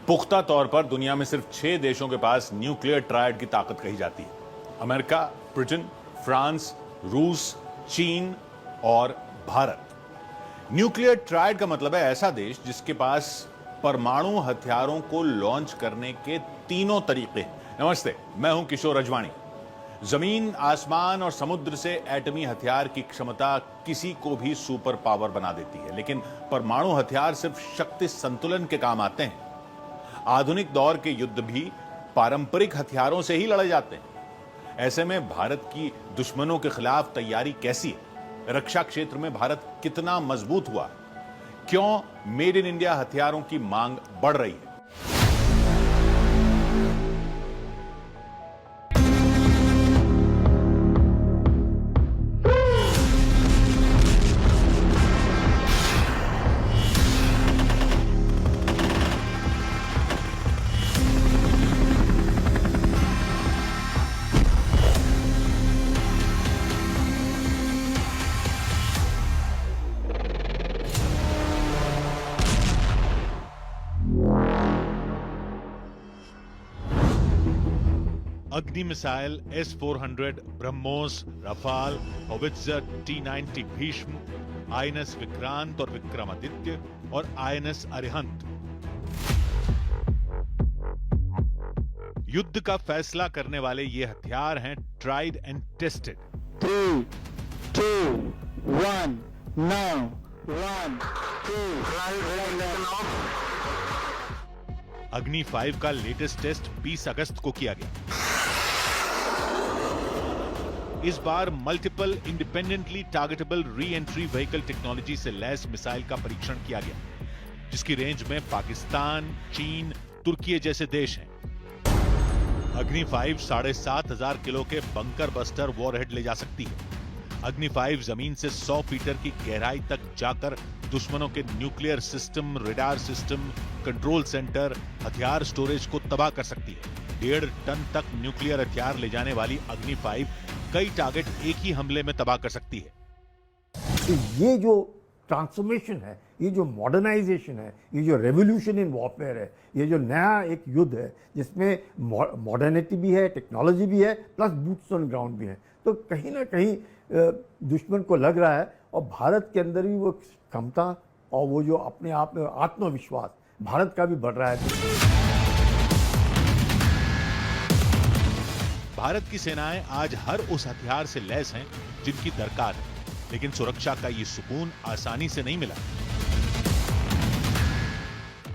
पुख्ता तौर पर दुनिया में सिर्फ 6 देशों के पास न्यूक्लियर ट्रायड की ताकत कही जाती है। अमेरिका, ब्रिटेन, फ्रांस, रूस, चीन और भारत। न्यूक्लियर ट्रायड का मतलब है ऐसा देश जिसके पास परमाणु हथियारों को लॉन्च करने के तीनों तरीके हैं। नमस्ते, मैं हूं किशोर रजवाणी। जमीन, आसमान और समुद्र से एटमी हथियार की क्षमता किसी को भी सुपर पावर बना देती है, लेकिन परमाणु हथियार सिर्फ शक्ति संतुलन के काम आते हैं। आधुनिक दौर के युद्ध भी पारंपरिक हथियारों से ही लड़े जाते हैं। ऐसे में भारत की दुश्मनों के खिलाफ तैयारी कैसी है? रक्षा क्षेत्र में भारत कितना मजबूत हुआ? क्यों मेड इन इंडिया हथियारों की मांग बढ़ रही है? अग्नि missile, S-400, BrahMos, Rafale, howitzer, T-90 Bhishma, INS Vikrant और विक्रमादित्य और INS अरिहंत। युद्ध का फैसला करने वाले ये हथियार हैं ट्राइड एंड टेस्टेड। 3, 2, 1, now, 1, 2, अग्नि 5 का लेटेस्ट टेस्ट 20 अगस्त को किया गया। इस बार multiple independently targetable re entry vehicle technology से लैस मिसाइल का परीक्षण किया गया, जिसकी रेंज में पाकिस्तान, चीन, तुर्की जैसे देश हैं। अग्नि 5 7,500 किलो के बंकर बस्टर वॉरहेड ले जा सकती है। अग्नि 5 जमीन से 100 मीटर की गहराई तक जाकर दुश्मनों के nuclear system, radar system, control centre, हथियार स्टोरेज को तबाह कर सकती है। 1.5 टन तक न्यूक्लियर हथियार ले जाने वाली अग्नि 5 कई टारगेट एक ही हमले में तबाह कर सकती है। तो ये जो ट्रांसफॉर्मेशन है, ये जो मॉडर्नाइजेशन है, ये जो रेवोल्यूशन इन वॉरफेयर है, ये जो नया एक युद्ध है जिसमें मॉडर्निटी भी है, टेक्नोलॉजी भी है, प्लस बूट्स ऑन ग्राउंड भी है, तो कहीं ना कहीं दुश्मन को लग रहा है और भारत के अंदर भी वो क्षमता और वो जो अपने आप में आत्मविश्वास भारत का भी बढ़ रहा है। भारत की सेनाएं आज हर उस हथियार से लैस हैं जिनकी दरकार है, लेकिन सुरक्षा का ये सुकून आसानी से नहीं मिला।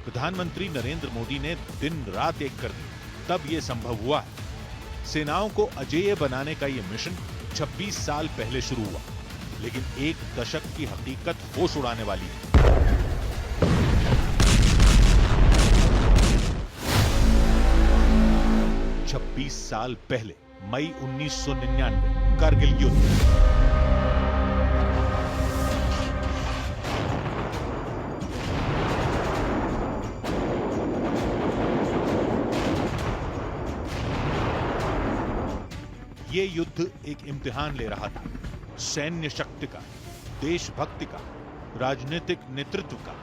प्रधानमंत्री नरेंद्र मोदी ने दिन रात एक कर दी, तब यह संभव हुआ है। सेनाओं को अजेय बनाने का यह मिशन 26 साल पहले शुरू हुआ, लेकिन एक दशक की हकीकत होश उड़ाने वाली है। छब्बीस साल पहले, मई 1999, कारगिल युद्ध। ये युद्ध एक इम्तिहान ले रहा था, सैन्य शक्ति का, देशभक्ति का, राजनीतिक नेतृत्व का।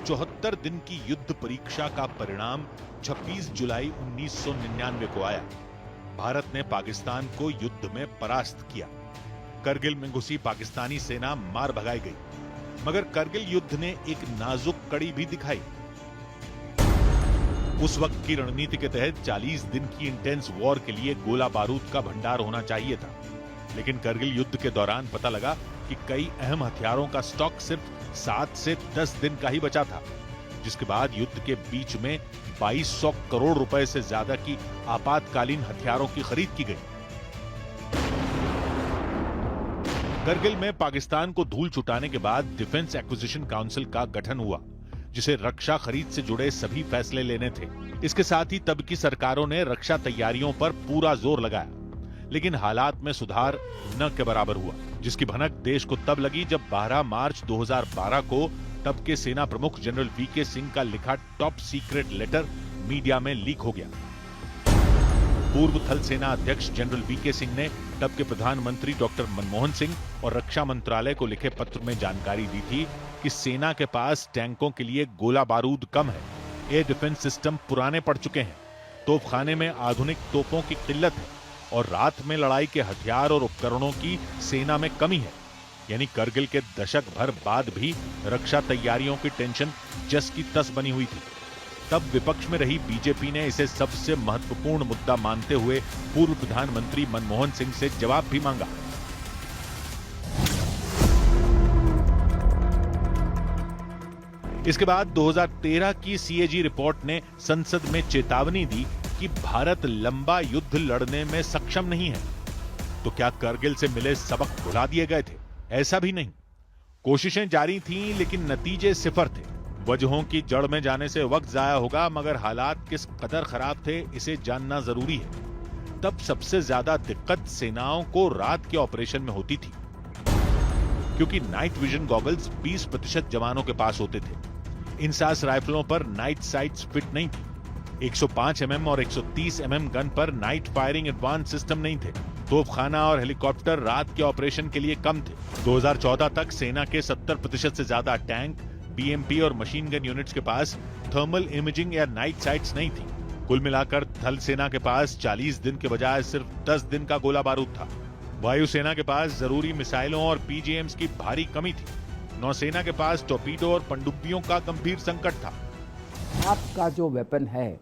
74 दिन की युद्ध परीक्षा का परिणाम 26 जुलाई 1999 को आया। भारत ने पाकिस्तान को युद्ध में परास्त किया। करगिल में घुसी पाकिस्तानी सेना मार भगाई गई, मगर करगिल युद्ध ने एक नाजुक कड़ी भी दिखाई। उस वक्त की रणनीति के तहत 40 दिन की इंटेंस वॉर के लिए गोला बारूद का भंडार होना चाहिए था, लेकिन करगिल युद्ध के दौरान पता लगा कि कई अहम हथियारों का स्टॉक सिर्फ 7 से 10 दिन का ही बचा था, जिसके बाद युद्ध के बीच में 2200 करोड़ रुपए से ज्यादा की आपातकालीन हथियारों की खरीद की गई। करगिल में पाकिस्तान को धूल छुटाने के बाद डिफेंस एक्विजिशन काउंसिल का गठन हुआ, जिसे रक्षा खरीद से जुड़े सभी फैसले लेने थे। इसके साथ ही तब की सरकारों ने रक्षा तैयारियों पर पूरा जोर लगाया, लेकिन हालात में सुधार न के बराबर हुआ, जिसकी भनक देश को तब लगी जब 12 मार्च 2012 को तब के सेना प्रमुख जनरल वीके सिंह का लिखा टॉप सीक्रेट लेटर मीडिया में लीक हो गया। पूर्व थल सेना अध्यक्ष जनरल वीके सिंह ने तब के प्रधानमंत्री डॉक्टर मनमोहन सिंह और रक्षा मंत्रालय को लिखे पत्र में जानकारी दी थी कि सेना के पास टैंकों के लिए गोला बारूद कम है, एयर डिफेंस सिस्टम पुराने पड़ चुके हैं, तोपखाने में आधुनिक तोपों की किल्लत है और रात में लड़ाई के हथियार और उपकरणों की सेना में कमी है। यानी करगिल के दशक भर बाद भी रक्षा तैयारियों की टेंशन जस की तस बनी हुई थी। तब विपक्ष में रही बीजेपी ने इसे सबसे महत्वपूर्ण मुद्दा मानते हुए पूर्व प्रधानमंत्री मनमोहन सिंह से जवाब भी मांगा। इसके बाद 2013 की सीएजी रिपोर्ट ने संसद में चेतावनी दी कि भारत लंबा युद्ध लड़ने में सक्षम नहीं है। तो क्या करगिल से मिले सबक भुला दिए गए थे? ऐसा भी नहीं। कोशिशें जारी थीं, लेकिन नतीजे सिफर थे। वजहों की जड़ में जाने से वक्त जाया होगा, मगर हालात किस कदर खराब थे इसे जानना जरूरी है। तब सबसे ज्यादा दिक्कत सेनाओं को रात के ऑपरेशन में होती थी, क्योंकि नाइट विजन गॉगल्स 20% जवानों के पास होते थे। इंसास राइफलों पर नाइट साइट्स फिट नहीं थी। 105 mm और 130 mm गन पर नाइट फायरिंग एडवांस सिस्टम नहीं थे। तोपखाना और हेलीकॉप्टर रात के ऑपरेशन के लिए कम थे। 2014 तक सेना के 70% से ज्यादा टैंक, बीएमपी और मशीन गन यूनिट्स के पास थर्मल इमेजिंग या नाइट साइट्स नहीं थी। कुल मिलाकर थल सेना के पास 40 दिन के बजाय सिर्फ 10 दिन का गोला बारूद था। वायुसेना के पास जरूरी मिसाइलों और पीजीएम्स की भारी कमी थी। नौसेना के पास टॉर्पीडो और पनडुब्बियों का गंभीर संकट था। आपका जो वेपन है,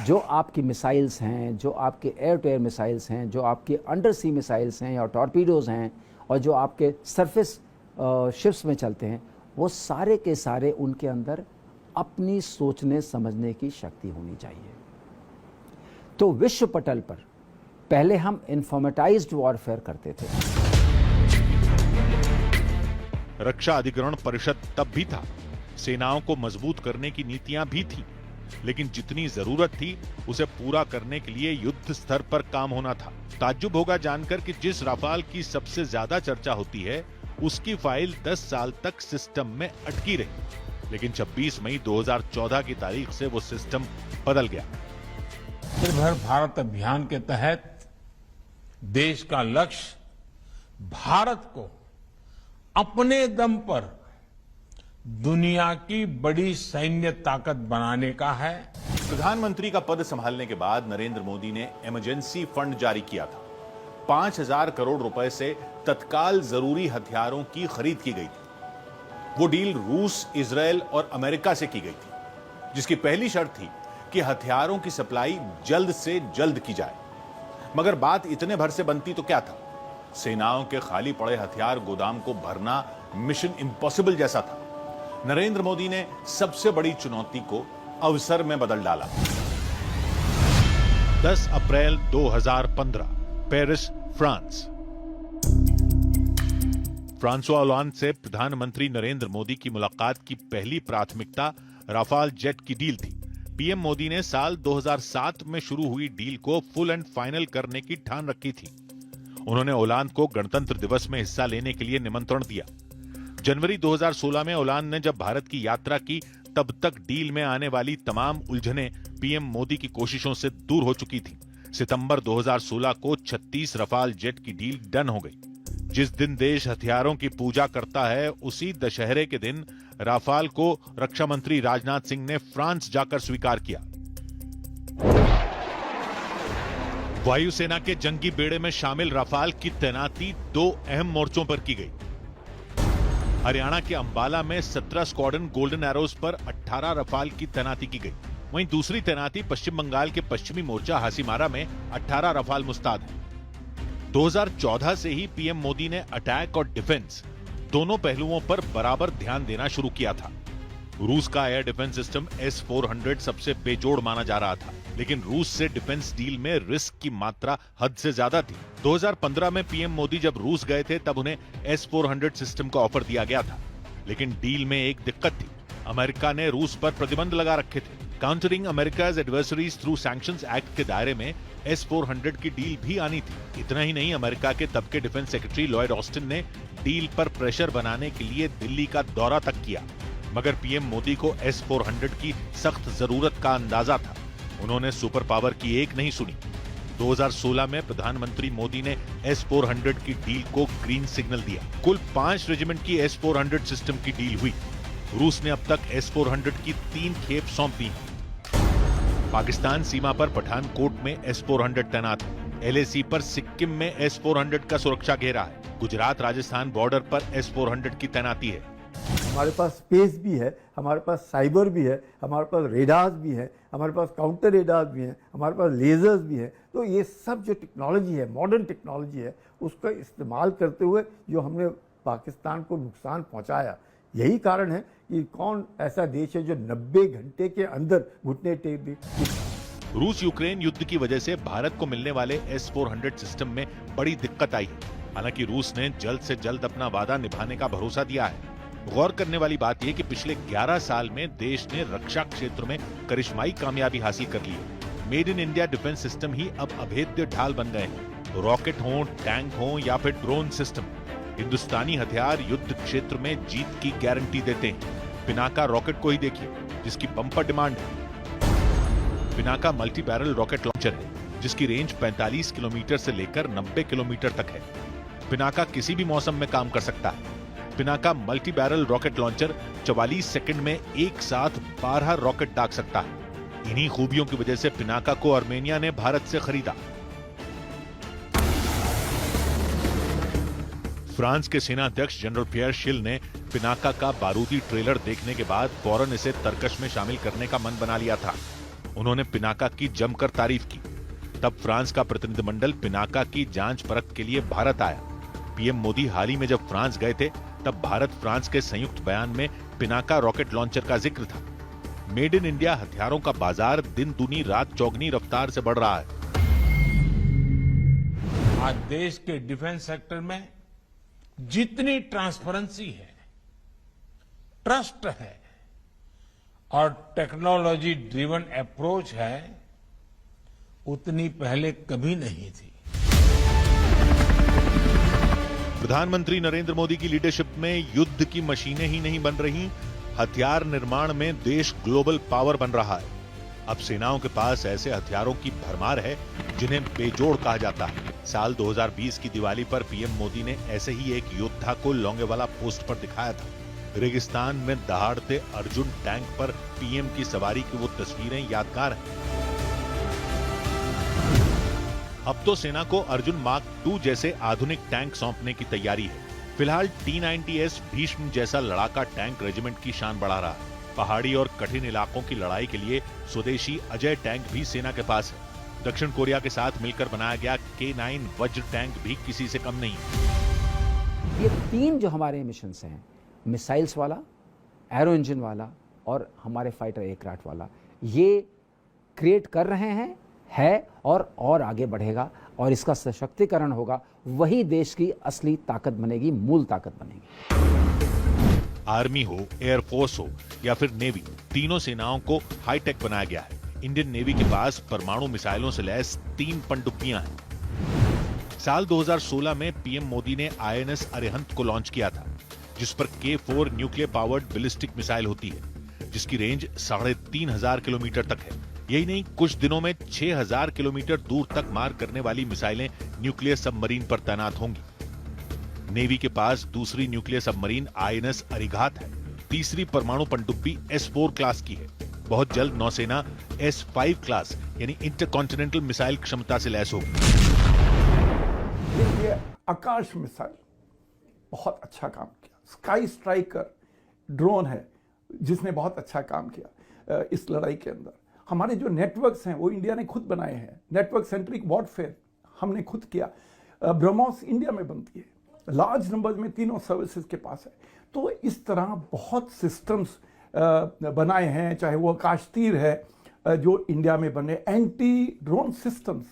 जो आपकी मिसाइल्स हैं, जो आपके एयर टू एयर मिसाइल्स हैं, जो आपके अंडर सी मिसाइल्स हैं या टॉर्पीडोज हैं, और जो आपके सरफेस शिप्स में चलते हैं, वो सारे के सारे उनके अंदर अपनी सोचने समझने की शक्ति होनी चाहिए। तो विश्व पटल पर पहले हम इन्फॉर्मेटाइज्ड वॉरफेयर करते थे। रक्षा अधिग्रहण परिषद तब भी था, सेनाओं को मजबूत करने की नीतियां भी थी, लेकिन जितनी जरूरत थी उसे पूरा करने के लिए युद्ध स्तर पर काम होना था। ताज्जुब होगा जानकर कि जिस राफाल की सबसे ज्यादा चर्चा होती है, उसकी फाइल 10 साल तक सिस्टम में अटकी रही, लेकिन 26 मई 2014 की तारीख से वो सिस्टम बदल गया। आत्मनिर्भर भारत अभियान के तहत देश का लक्ष्य भारत को अपने दम पर दुनिया की बड़ी सैन्य ताकत बनाने का है। प्रधानमंत्री का पद संभालने के बाद नरेंद्र मोदी ने इमरजेंसी फंड जारी किया था। 5,000 करोड़ रुपए से तत्काल जरूरी हथियारों की खरीद की गई थी। वो डील रूस, इजरायल और अमेरिका से की गई थी, जिसकी पहली शर्त थी कि हथियारों की सप्लाई जल्द से जल्द की जाए। मगर बात इतने भर से बनती तो क्या था? सेनाओं के खाली पड़े हथियार गोदाम को भरना मिशन इम्पॉसिबल जैसा था। नरेंद्र मोदी ने सबसे बड़ी चुनौती को अवसर में बदल डाला। 10 अप्रैल 2015, पेरिस, फ्रांस। फ्रांसवा ओलांद से प्रधानमंत्री नरेंद्र मोदी की मुलाकात की पहली प्राथमिकता राफाल जेट की डील थी। पीएम मोदी ने साल 2007 में शुरू हुई डील को फुल एंड फाइनल करने की ठान रखी थी। उन्होंने ओलांद को गणतंत्र दिवस में हिस्सा लेने के लिए निमंत्रण दिया। जनवरी 2016 में ओलांद ने जब भारत की यात्रा की, तब तक डील में आने वाली तमाम उलझनें पीएम मोदी की कोशिशों से दूर हो चुकी थी। सितंबर 2016 को 36 रफाल जेट की डील डन हो गई। जिस दिन देश हथियारों की पूजा करता है, उसी दशहरे के दिन राफाल को रक्षा मंत्री राजनाथ सिंह ने फ्रांस जाकर स्वीकार किया। वायुसेना के जंगी बेड़े में शामिल राफाल की तैनाती 2 अहम मोर्चों पर की गई। हरियाणा के अंबाला में 17 स्क्वाड्रन गोल्डन एरोज पर 18 रफाल की तैनाती की गई। वहीं दूसरी तैनाती पश्चिम बंगाल के पश्चिमी मोर्चा हासीमारा में 18 रफाल मुस्ताद है। 2014 से ही पीएम मोदी ने अटैक और डिफेंस दोनों पहलुओं पर बराबर ध्यान देना शुरू किया था। रूस का एयर डिफेंस सिस्टम S-400 सबसे बेजोड़ माना जा रहा था, लेकिन रूस से डिफेंस डील में रिस्क की मात्रा हद से ज्यादा थी। 2015 में पीएम मोदी जब रूस गए थे, तब उन्हें S-400 सिस्टम का ऑफर दिया गया था, लेकिन डील में एक दिक्कत थी। अमेरिका ने रूस पर प्रतिबंध लगा रखे थे। Countering America's adversaries through sanctions act के दायरे में S-400 की डील भी आनी थी। इतना ही नहीं, अमेरिका के तब के डिफेंस सेक्रेटरी लॉयड ऑस्टिन ने डील पर प्रेशर बनाने के लिए दिल्ली का दौरा तक किया, मगर पीएम मोदी को S-400 की सख्त जरूरत का अंदाजा था। उन्होंने सुपर पावर की एक नहीं सुनी। 2016 में प्रधानमंत्री मोदी ने S-400 की डील को ग्रीन सिग्नल दिया। कुल 5 रेजिमेंट की S-400 सिस्टम की डील हुई। रूस ने अब तक S-400 की 3 खेप सौंप दी हैं। पाकिस्तान सीमा पर पठानकोट में S-400 तैनात है। LAC पर सिक्किम में S-400 का सुरक्षा घेरा है। गुजरात राजस्थान बॉर्डर पर S-400 की तैनाती है। हमारे पास स्पेस भी है, हमारे पास साइबर भी है, हमारे पास रेडार्स भी है, हमारे पास काउंटर रेडार्स भी हैं, हमारे पास लेजर्स भी हैं। तो ये सब जो टेक्नोलॉजी है, मॉडर्न टेक्नोलॉजी है, उसका इस्तेमाल करते हुए जो हमने पाकिस्तान को नुकसान पहुंचाया, यही कारण है कि कौन ऐसा देश है जो 90 घंटे के अंदर घुटने टेक दे। रूस यूक्रेन युद्ध की वजह से भारत को मिलने वाले S-400 सिस्टम में बड़ी दिक्कत आई है। हालांकि रूस ने जल्द से जल्द अपना वादा निभाने का भरोसा दिया है। गौर करने वाली बात यह कि पिछले 11 साल में देश ने रक्षा क्षेत्र में करिश्माई कामयाबी हासिल कर ली है। Made in India defence system ही अब अभेद्य ढाल बन गए हैं। रॉकेट हो, टैंक हो या फिर ड्रोन सिस्टम, हिंदुस्तानी हथियार युद्ध क्षेत्र में जीत की गारंटी देते हैं। पिनाका रॉकेट को ही देखिए, जिसकी बम्पर डिमांड है। Pinaka multi barrel rocket launcher है, जिसकी रेंज 45 किलोमीटर से लेकर 90 किलोमीटर तक है। पिनाका किसी भी मौसम में काम कर सकता है। Pinaka multi barrel rocket launcher 44 second में एक साथ 12 रॉकेट दाग सकता है। इन्हीं खूबियों की वजह से पिनाका को आर्मेनिया ने भारत से खरीदा। फ्रांस के सेना अध्यक्ष जनरल पियर शिल ने पिनाका का बारूदी ट्रेलर देखने के बाद फौरन इसे तर्कश में शामिल करने का मन बना लिया था। उन्होंने पिनाका की जमकर तारीफ की। तब फ्रांस का प्रतिनिधिमंडल पिनाका की जांच परख के लिए भारत आया। पीएम मोदी हाल ही में जब फ्रांस गए थे, तब भारत फ्रांस के संयुक्त बयान में पिनाका रॉकेट लॉन्चर का जिक्र था। मेड इन इंडिया हथियारों का बाजार दिन दूनी रात चौगनी रफ्तार से बढ़ रहा है। आज देश के डिफेंस सेक्टर में जितनी ट्रांसपेरेंसी है, ट्रस्ट है और टेक्नोलॉजी ड्रिवन अप्रोच है, उतनी पहले कभी नहीं थी। प्रधानमंत्री नरेंद्र मोदी की लीडरशिप में युद्ध की मशीनें ही नहीं बन रही, हथियार निर्माण में देश ग्लोबल पावर बन रहा है। अब सेनाओं के पास ऐसे हथियारों की भरमार है जिन्हें बेजोड़ कहा जाता है। साल 2020 की दिवाली पर पीएम मोदी ने ऐसे ही एक योद्धा को लोंगेवाला पोस्ट पर दिखाया था। रेगिस्तान में दहाड़ते अर्जुन टैंक पर पीएम की सवारी की वो तस्वीरें यादगार हैं। अब तो सेना को अर्जुन मार्क 2 जैसे आधुनिक टैंक सौंपने की तैयारी है। फिलहाल T-90S भीष्म जैसा लड़ाका टैंक रेजिमेंट की शान बढ़ा रहा है। पहाड़ी और कठिन इलाकों की लड़ाई के लिए स्वदेशी अजय टैंक भी सेना के पास है। दक्षिण कोरिया के साथ मिलकर बनाया गया K9 वज्र टैंक भी किसी से कम नहीं है। ये 3 जो हमारे मिशंस हैं, मिसाइल्स वाला, एरो इंजन वाला और हमारे फाइटर एयरक्राफ्ट वाला, ये क्रिएट कर रहे हैं, है और आगे बढ़ेगा और इसका सशक्तिकरण होगा। वही देश की असली ताकत बनेगी, मूल ताकत बनेगी। आर्मी हो, एयरफोर्स हो या फिर नेवी, तीनों सेनाओं को हाईटेक बनाया गया है। इंडियन नेवी के पास परमाणु मिसाइलों से लैस 3 पनडुब्बियां हैं। साल 2016 में पीएम मोदी ने INS अरिहंत को लॉन्च किया था, जिस पर K4 nuclear powered ballistic missile होती है, जिसकी रेंज 3500 किलोमीटर तक है। यही नहीं, कुछ दिनों में 6000 किलोमीटर दूर तक मार करने वाली मिसाइलें न्यूक्लियर सबमरीन पर तैनात होंगी। नेवी के पास दूसरी न्यूक्लियर सबमरीन INS अरिघात है। तीसरी परमाणु पनडुब्बी S4 क्लास की है। बहुत जल्द नौसेना S5 क्लास यानी इंटरकॉन्टिनेंटल मिसाइल क्षमता से लैस होगी। देखिए, आकाश मिसाइल बहुत अच्छा काम किया। स्काई स्ट्राइकर ड्रोन है जिसने बहुत अच्छा काम किया इस लड़ाई के अंदर। हमारे जो नेटवर्क्स हैं वो इंडिया ने खुद बनाए हैं। नेटवर्क सेंट्रिक वॉरफेयर हमने खुद किया। ब्रह्मोस इंडिया में बनती है, लार्ज नंबर में तीनों सर्विसेज के पास है। तो इस तरह बहुत सिस्टम्स बनाए हैं, चाहे वो आकाश तीर है जो इंडिया में बने, एंटी ड्रोन सिस्टम्स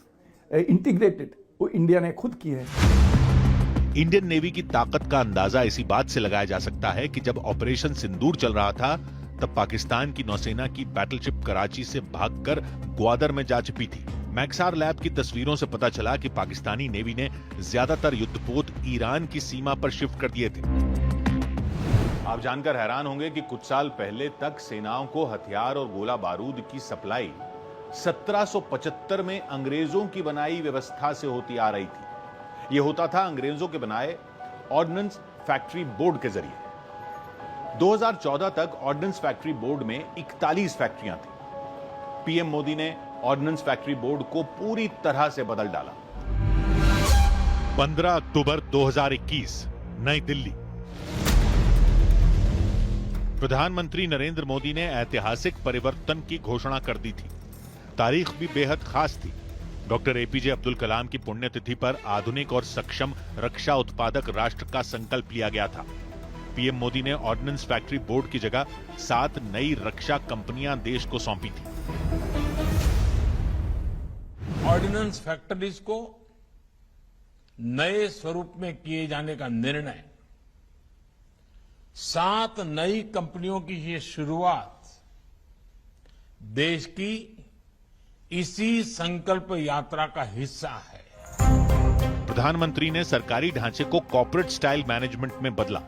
इंटीग्रेटेड वो इंडिया ने खुद की है। इंडियन नेवी की ताकत का अंदाजा इसी बात से लगाया जा सकता है कि जब ऑपरेशन सिंदूर चल रहा था, तब पाकिस्तान की नौसेना की बैटलशिप कराची से भागकर ग्वादर में जा छिपी थी। मैक्सार लैब की तस्वीरों से पता चला कि पाकिस्तानी नेवी ने ज्यादातर युद्धपोत ईरान की सीमा पर शिफ्ट कर दिए थे। आप जानकर हैरान होंगे कि कुछ साल पहले तक सेनाओं को हथियार और गोला बारूद की सप्लाई 1775 में अंग्रेजों की बनाई व्यवस्था से होती आ रही थी। यह होता था अंग्रेजों के बनाए ऑर्डिनेंस फैक्ट्री बोर्ड के जरिए। 2014 तक ऑर्डिनेंस फैक्ट्री बोर्ड में 41 फैक्ट्रियां थी। पीएम मोदी ने ऑर्डिनेंस फैक्ट्री बोर्ड को पूरी तरह से बदल डाला। 15 अक्टूबर 2021, नई दिल्ली। प्रधानमंत्री नरेंद्र मोदी ने ऐतिहासिक परिवर्तन की घोषणा कर दी थी। तारीख भी बेहद खास थी। डॉक्टर एपीजे अब्दुल कलाम की पुण्यतिथि पर आधुनिक और सक्षम रक्षा उत्पादक राष्ट्र का संकल्प लिया गया था। पीएम मोदी ने ऑर्डिनेंस फैक्ट्री बोर्ड की जगह 7 नई रक्षा कंपनियां देश को सौंपी थी। ऑर्डिनेंस फैक्ट्रीज को नए स्वरूप में किए जाने का निर्णय, 7 नई कंपनियों की ये शुरुआत देश की इसी संकल्प यात्रा का हिस्सा है। प्रधानमंत्री ने सरकारी ढांचे को कॉर्पोरेट स्टाइल मैनेजमेंट में बदला।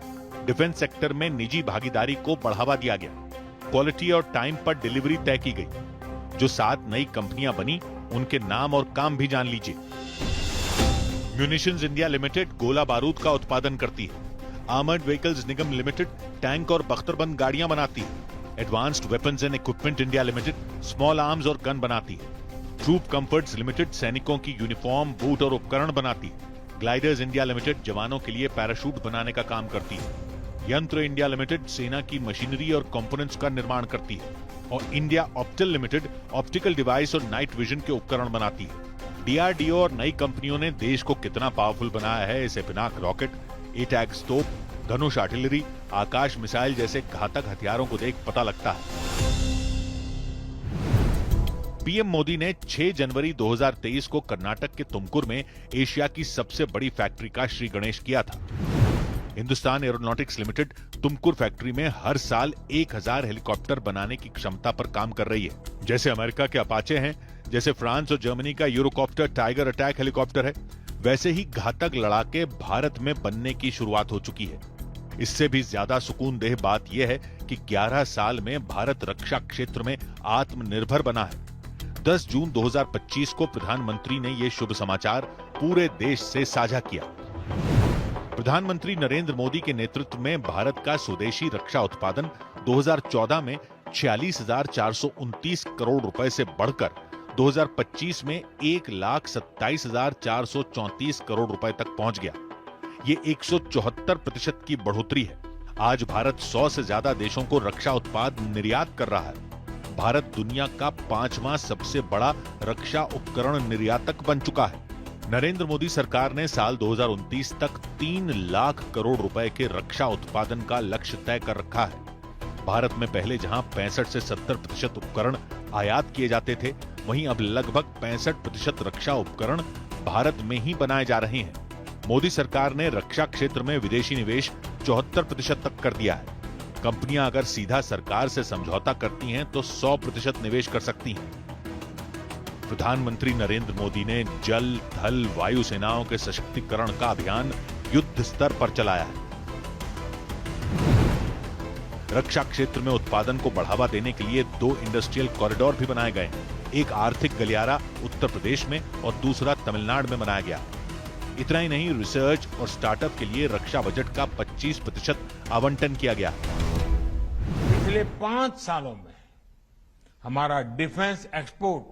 डिफेंस सेक्टर में निजी भागीदारी को बढ़ावा दिया गया। क्वालिटी और टाइम पर डिलीवरी तय की गई। जो 7 नई कंपनियां बनी, उनके नाम और काम भी जान लीजिए। म्यूनिशंस इंडिया लिमिटेड गोला बारूद का उत्पादन करती है। आर्मर्ड व्हीकल्स निगम लिमिटेड टैंक और बख्तरबंद गाड़ियां बनाती है। Advanced weapons and equipment India limited small arms और गन बनाती है। ट्रूप कंफर्ट्स लिमिटेड सैनिकों की यूनिफॉर्म, बूट और उपकरण बनाती है। ग्लाइडर्स इंडिया लिमिटेड जवानों के लिए पैराशूट बनाने का काम करती है। यंत्र इंडिया लिमिटेड सेना की मशीनरी और कंपोनेंट्स का निर्माण करती है। और India octal limited optical device और नाइट विजन के उपकरण बनाती है। डीआरडीओ और नई कंपनियों ने देश को कितना पावरफुल बनाया है, इसे पिनाक रॉकेट, एटैक तोप, धनुष आर्टिलरी, आकाश मिसाइल जैसे घातक हथियारों को देख पता लगता है। पीएम मोदी ने 6 जनवरी 2023 को कर्नाटक के तुमकुर में एशिया की सबसे बड़ी फैक्ट्री का श्री गणेश किया था। Hindustan aeronautics limited Tumkur factory में हर साल 1000 हेलीकॉप्टर बनाने की क्षमता पर काम कर रही है। जैसे अमेरिका के अपाचे हैं, जैसे फ्रांस और जर्मनी का यूरोकॉप्टर टाइगर अटैक हेलीकॉप्टर है, वैसे ही घातक लड़ाके भारत में बनने की शुरुआत हो चुकी है। इससे भी ज्यादा सुकूनदेह बात यह है कि 11 साल में भारत रक्षा क्षेत्र में आत्मनिर्भर बना है। 10 जून 2025 को प्रधानमंत्री ने यह शुभ समाचार पूरे देश से साझा किया। प्रधानमंत्री नरेंद्र मोदी के नेतृत्व में भारत का स्वदेशी रक्षा उत्पादन 2014 में 46,429 करोड़ रुपए से बढ़कर 2025 में 1,27,434 करोड़ रुपए तक पहुंच गया। ये 174% की बढ़ोतरी है। आज भारत 100 से ज्यादा देशों को रक्षा उत्पाद निर्यात कर रहा है। भारत दुनिया का 5वां सबसे बड़ा रक्षा उपकरण निर्यातक बन चुका है। नरेंद्र मोदी सरकार ने साल 2029 तक 3 लाख करोड़ रुपए के रक्षा उत्पादन का लक्ष्य तय कर रखा है। भारत में पहले जहां 65 से 70% उपकरण आयात किए जाते थे, वहीं अब लगभग 65% रक्षा उपकरण भारत में ही बनाए जा रहे हैं। मोदी सरकार ने रक्षा क्षेत्र में विदेशी निवेश 74% तक कर दिया है। कंपनियां अगर सीधा सरकार से समझौता करती हैं तो 100% निवेश कर सकती हैं। प्रधानमंत्री नरेंद्र मोदी ने जल, थल, वायु सेनाओं के सशक्तिकरण का अभियान युद्ध स्तर पर चलाया है। रक्षा क्षेत्र में उत्पादन को बढ़ावा देने के लिए 2 इंडस्ट्रियल कॉरिडोर भी बनाए गए हैं। एक आर्थिक गलियारा उत्तर प्रदेश में और दूसरा तमिलनाडु में बनाया गया। इतना ही नहीं, रिसर्च और स्टार्टअप के लिए रक्षा बजट का 25% आवंटन किया गया। पिछले 5 सालों में हमारा डिफेंस एक्सपोर्ट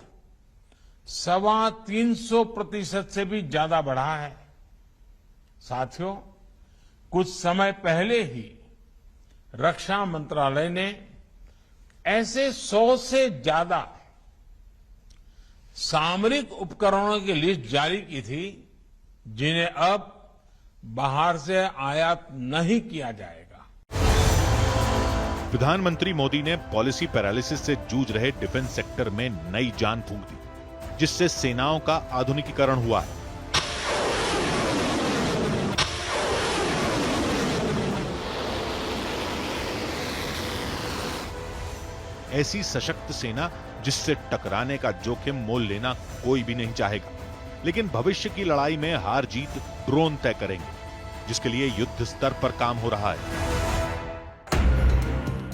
325% से भी ज्यादा बढ़ा है। साथियों, कुछ समय पहले ही रक्षा मंत्रालय ने ऐसे 100 से ज्यादा सामरिक उपकरणों की लिस्ट जारी की थी जिन्हें अब बाहर से आयात नहीं किया जाएगा। प्रधानमंत्री मोदी ने पॉलिसी पैरालिसिस से जूझ रहे डिफेंस सेक्टर में नई जान फूंक दी, जिससे सेनाओं का आधुनिकीकरण हुआ है। ऐसी सशक्त सेना जिससे टकराने का जोखिम मोल लेना कोई भी नहीं चाहेगा। लेकिन भविष्य की लड़ाई में हार जीत ड्रोन तय करेंगे, जिसके लिए युद्ध स्तर पर काम हो रहा है।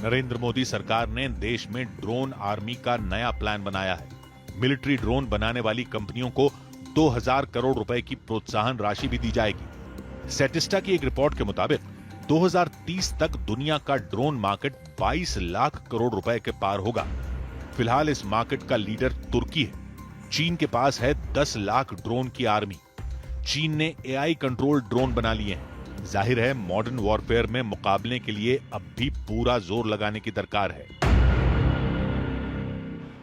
नरेंद्र मोदी सरकार ने देश में ड्रोन आर्मी का नया प्लान बनाया है। मिलिट्री ड्रोन बनाने वाली कंपनियों को 2000 करोड़ रुपए की प्रोत्साहन राशि भी दी जाएगी। सेटिस्टा की एक रिपोर्ट के मुताबिक 2030 तक दुनिया का ड्रोन मार्केट 22 लाख करोड़ रुपए के पार होगा। फिलहाल इस मार्केट का लीडर तुर्की है। चीन के पास है 10 लाख ड्रोन की आर्मी। चीन ने एआई कंट्रोल ड्रोन बना लिए हैं। जाहिर है मॉडर्न वॉरफेयर में मुकाबले के लिए अब भी पूरा जोर लगाने की दरकार है।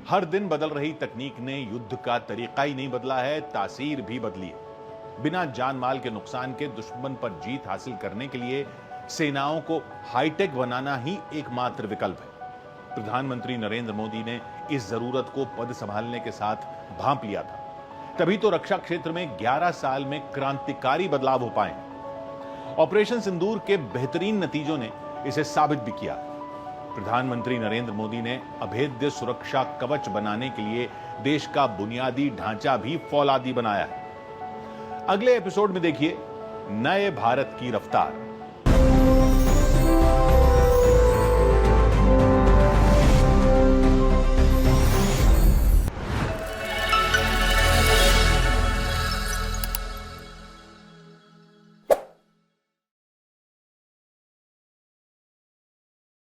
हर दिन बदल रही तकनीक ने युद्ध का तरीका ही नहीं बदला है, तासीर भी बदली है। बिना जान माल के नुकसान के दुश्मन पर जीत हासिल करने के लिए सेनाओं को हाईटेक बनाना ही एकमात्र विकल्प है। प्रधानमंत्री नरेंद्र मोदी ने इस जरूरत को पद संभालने के साथ भांप लिया था। तभी तो रक्षा क्षेत्र में 11 साल में क्रांतिकारी बदलाव हो पाए। ऑपरेशन सिंदूर के बेहतरीन नतीजों ने इसे साबित भी किया। प्रधानमंत्री नरेंद्र मोदी ने अभेद्य सुरक्षा कवच बनाने के लिए देश का बुनियादी ढांचा भी फौलादी बनाया है। अगले एपिसोड में देखिए नए भारत की रफ्तार।